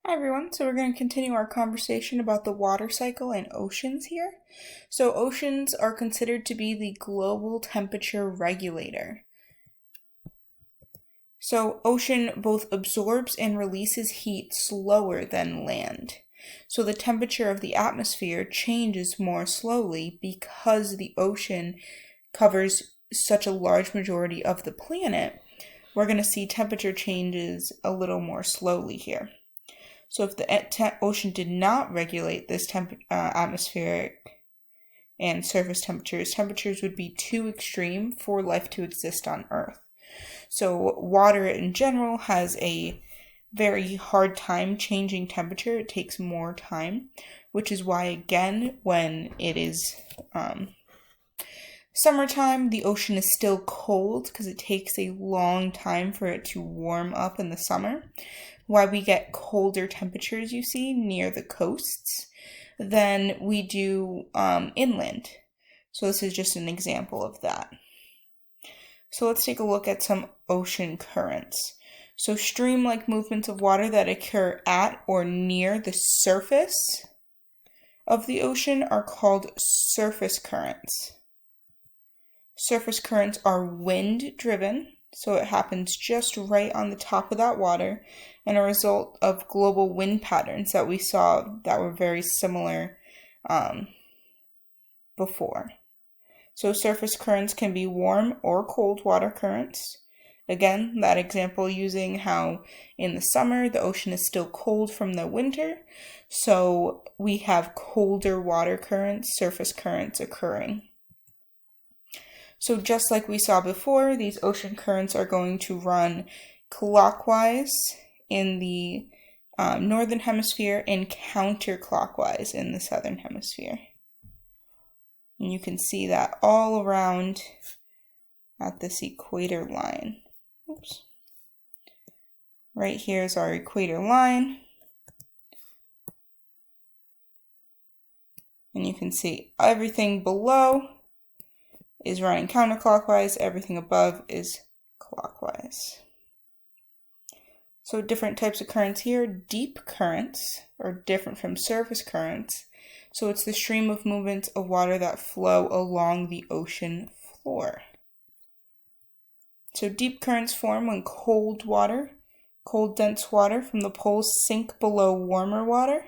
Hi everyone, so we're going to continue our conversation about the water cycle and oceans here. So oceans are considered to be the global temperature regulator. So ocean both absorbs and releases heat slower than land. So the temperature of the atmosphere changes more slowly because the ocean covers such a large majority of the planet. We're going to see temperature changes a little more slowly here. So if the ocean did not regulate this atmospheric and surface temperatures would be too extreme for life to exist on Earth. So water in general has a very hard time changing temperature. It takes more time, which is why, again, when it is summertime, the ocean is still cold because it takes a long time for it to warm up in the summer. Why we get colder temperatures, you see, near the coasts than we do inland. So this is just an example of that. So let's take a look at some ocean currents. So stream-like movements of water that occur at or near the surface of the ocean are called surface currents. Surface currents are wind-driven, so it happens just right on the top of that water, and a result of global wind patterns that we saw that were very similar before. So surface currents can be warm or cold water currents. Again, that example using how in the summer the ocean is still cold from the winter, so we have colder water currents, surface currents occurring. So just like we saw before, these ocean currents are going to run clockwise in the northern hemisphere and counterclockwise in the southern hemisphere. And you can see that all around at this equator line. Oops. Right here is our equator line. And you can see everything below is running counterclockwise, everything above is clockwise. So different types of currents here. Deep currents are different from surface currents. So it's the stream of movements of water that flow along the ocean floor. So deep currents form when cold dense water from the poles sink below warmer water,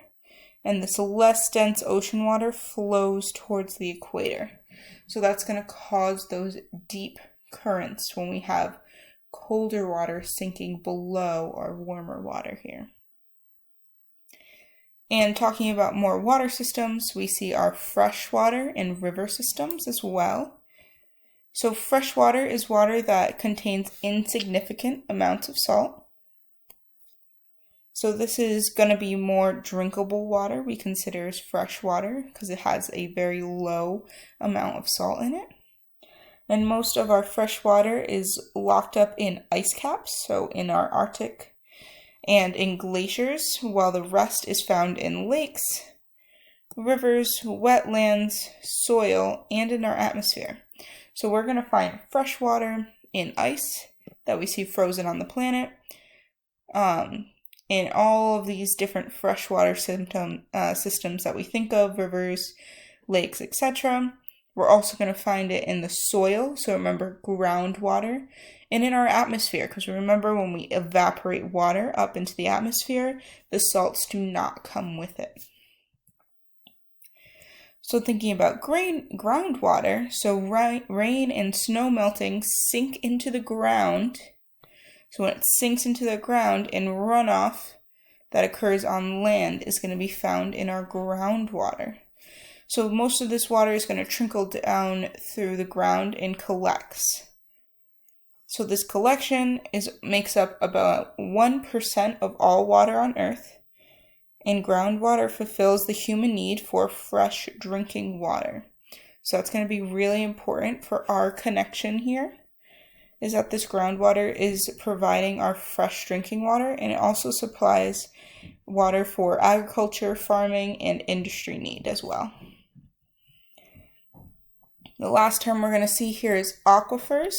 and this less dense ocean water flows towards the equator. So that's going to cause those deep currents when we have colder water sinking below our warmer water here. And talking about more water systems, we see our freshwater and river systems as well. So freshwater is water that contains insignificant amounts of salt. So this is going to be more drinkable water we consider as fresh water because it has a very low amount of salt in it. And most of our fresh water is locked up in ice caps, so in our Arctic and in glaciers, while the rest is found in lakes, rivers, wetlands, soil, and in our atmosphere. So we're going to find fresh water in ice that we see frozen on the planet, in all of these different freshwater systems that we think of, rivers, lakes, etc. We're also going to find it in the soil, so remember groundwater, and in our atmosphere, because remember when we evaporate water up into the atmosphere, the salts do not come with it. So thinking about groundwater, so rain and snow melting sink into the ground. So when it sinks into the ground, and runoff that occurs on land is going to be found in our groundwater. So most of this water is going to trickle down through the ground and collects. So this collection makes up about 1% of all water on Earth, and groundwater fulfills the human need for fresh drinking water. So that's going to be really important for our connection here, is that this groundwater is providing our fresh drinking water, and it also supplies water for agriculture, farming, and industry need as well. The last term we're going to see here is aquifers.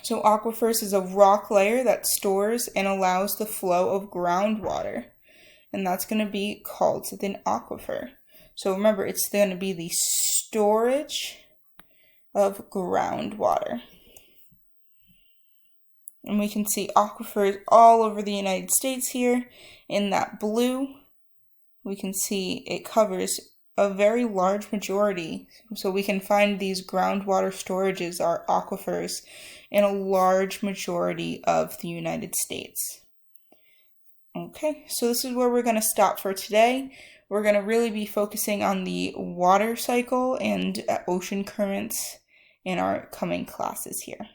So aquifers is a rock layer that stores and allows the flow of groundwater. And that's going to be called an aquifer. So remember, it's going to be the storage of groundwater. And we can see aquifers all over the United States here. In that blue, we can see it covers a very large majority. So we can find these groundwater storages are aquifers in a large majority of the United States. Okay, so this is where we're going to stop for today. We're going to really be focusing on the water cycle and ocean currents in our coming classes here.